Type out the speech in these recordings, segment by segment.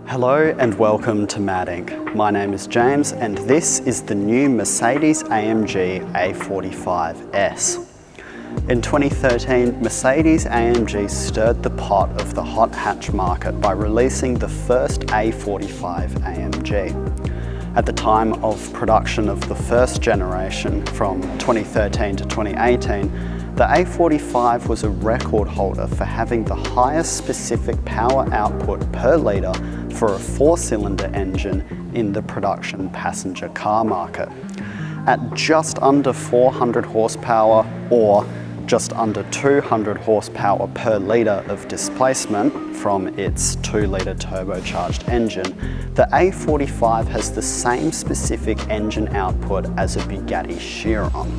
Hello and welcome to MADinc. My name is James and this is the new Mercedes-AMG A45 S. In 2013, Mercedes-AMG stirred the pot of the hot hatch market by releasing the first A45 AMG. At the time of production of the first generation from 2013 to 2018, the A45 was a record holder for having the highest specific power output per litre for a four-cylinder engine in the production passenger car market. At just under 400 horsepower or just under 200 horsepower per litre of displacement from its 2-litre turbocharged engine, the A45 has the same specific engine output as a Bugatti Chiron.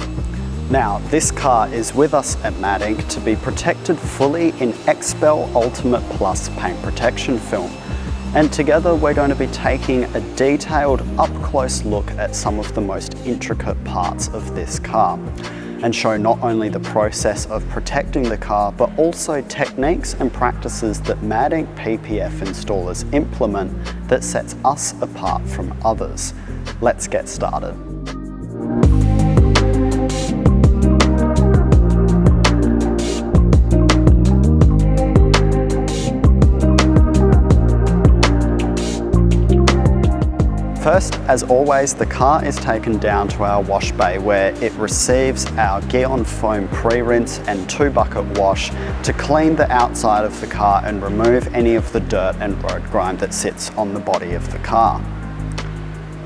Now, this car is with us at MADinc to be protected fully in XPEL Ultimate Plus paint protection film. And together we're going to be taking a detailed up-close look at some of the most intricate parts of this car and show not only the process of protecting the car, but also techniques and practices that MADinc PPF installers implement that sets us apart from others. Let's get started. First, as always, the car is taken down to our wash bay where it receives our Gyeon foam pre-rinse and 2-bucket wash to clean the outside of the car and remove any of the dirt and road grime that sits on the body of the car.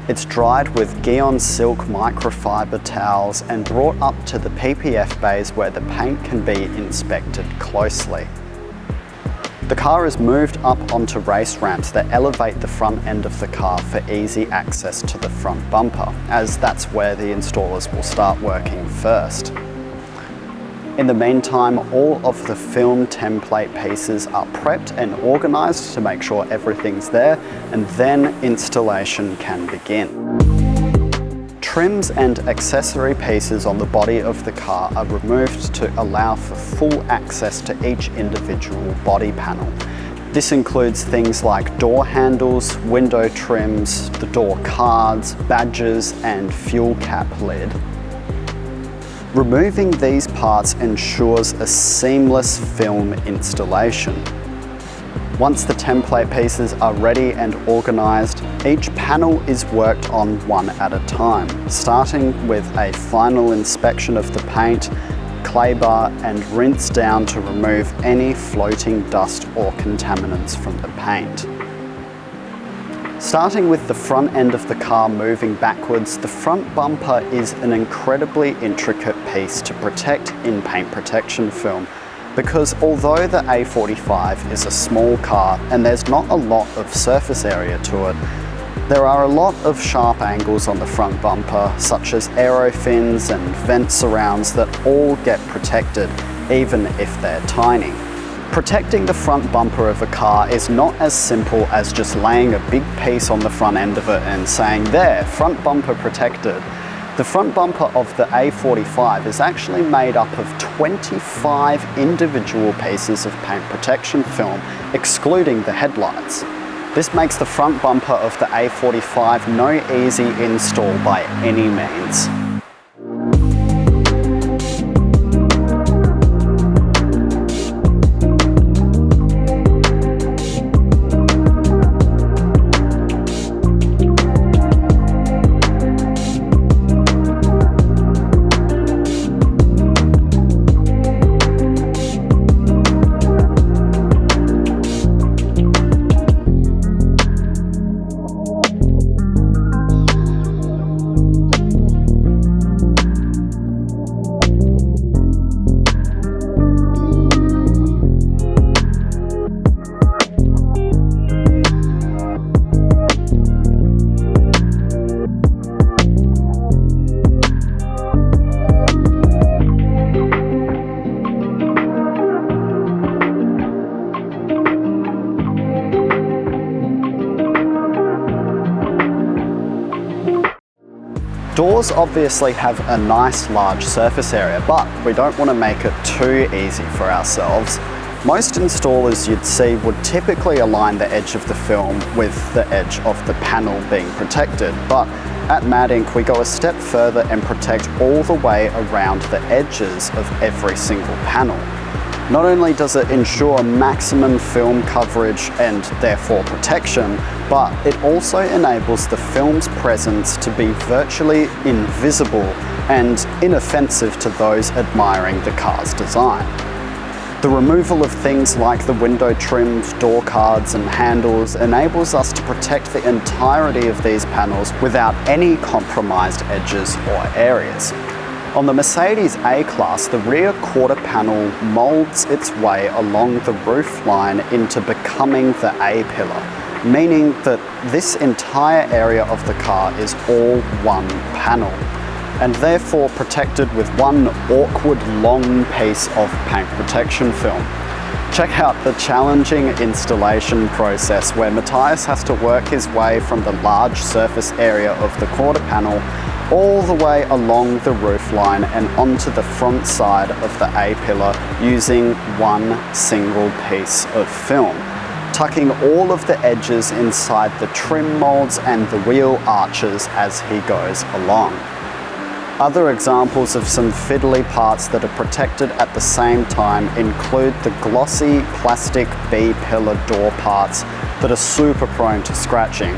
It's dried with Gyeon silk microfiber towels and brought up to the PPF bays where the paint can be inspected closely. The car is moved up onto race ramps that elevate the front end of the car for easy access to the front bumper, as that's where the installers will start working first. In the meantime, all of the film template pieces are prepped and organised to make sure everything's there, and then installation can begin. Trims and accessory pieces on the body of the car are removed to allow for full access to each individual body panel. This includes things like door handles, window trims, the door cards, badges, and fuel cap lid. Removing these parts ensures a seamless film installation. Once the template pieces are ready and organised, each panel is worked on one at a time, starting with a final inspection of the paint, clay bar and rinse down to remove any floating dust or contaminants from the paint. Starting with the front end of the car moving backwards, the front bumper is an incredibly intricate piece to protect in paint protection film. Because although the A45 is a small car and there's not a lot of surface area to it, there are a lot of sharp angles on the front bumper, such as aero fins and vent surrounds that all get protected, even if they're tiny. Protecting the front bumper of a car is not as simple as just laying a big piece on the front end of it and saying, there, front bumper protected. The front bumper of the A45 is actually made up of 25 individual pieces of paint protection film, excluding the headlights. This makes the front bumper of the A45 no easy install by any means. Doors obviously have a nice large surface area, but we don't want to make it too easy for ourselves. Most installers you'd see would typically align the edge of the film with the edge of the panel being protected, but at MADinc we go a step further and protect all the way around the edges of every single panel. Not only does it ensure maximum film coverage and therefore protection, but it also enables the film's presence to be virtually invisible and inoffensive to those admiring the car's design. The removal of things like the window trims, door cards and handles enables us to protect the entirety of these panels without any compromised edges or areas. On the Mercedes A-Class, the rear quarter panel molds its way along the roof line into becoming the A-pillar, meaning that this entire area of the car is all one panel, and therefore protected with one awkward long piece of paint protection film. Check out the challenging installation process where Matthijs has to work his way from the large surface area of the quarter panel all the way along the roof line and onto the front side of the A-pillar using one single piece of film, tucking all of the edges inside the trim molds and the wheel arches as he goes along. Other examples of some fiddly parts that are protected at the same time include the glossy plastic B-pillar door parts that are super prone to scratching,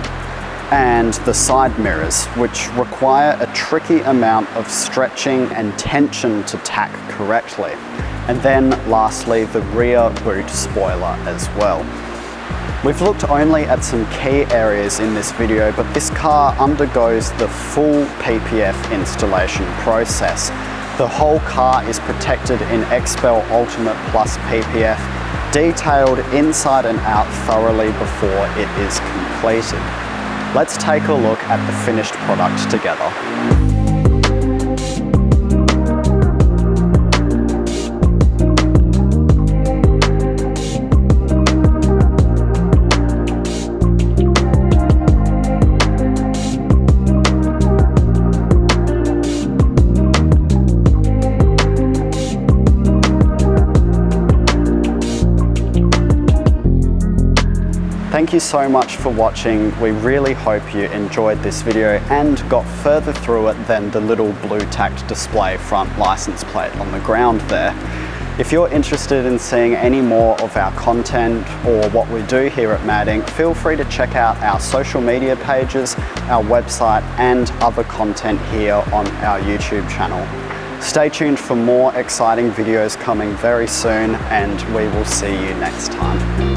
and the side mirrors, which require a tricky amount of stretching and tension to tack correctly. And then lastly, the rear boot spoiler as well. We've looked only at some key areas in this video, but this car undergoes the full PPF installation process. The whole car is protected in XPEL Ultimate Plus PPF, detailed inside and out thoroughly before it is completed. Let's take a look at the finished product together. Thank you so much for watching. We really hope you enjoyed this video and got further through it than the little blue tacked display front license plate on the ground there. If you're interested in seeing any more of our content or what we do here at MADinc, feel free to check out our social media pages, our website and other content here on our YouTube channel. Stay tuned for more exciting videos coming very soon, and we will see you next time.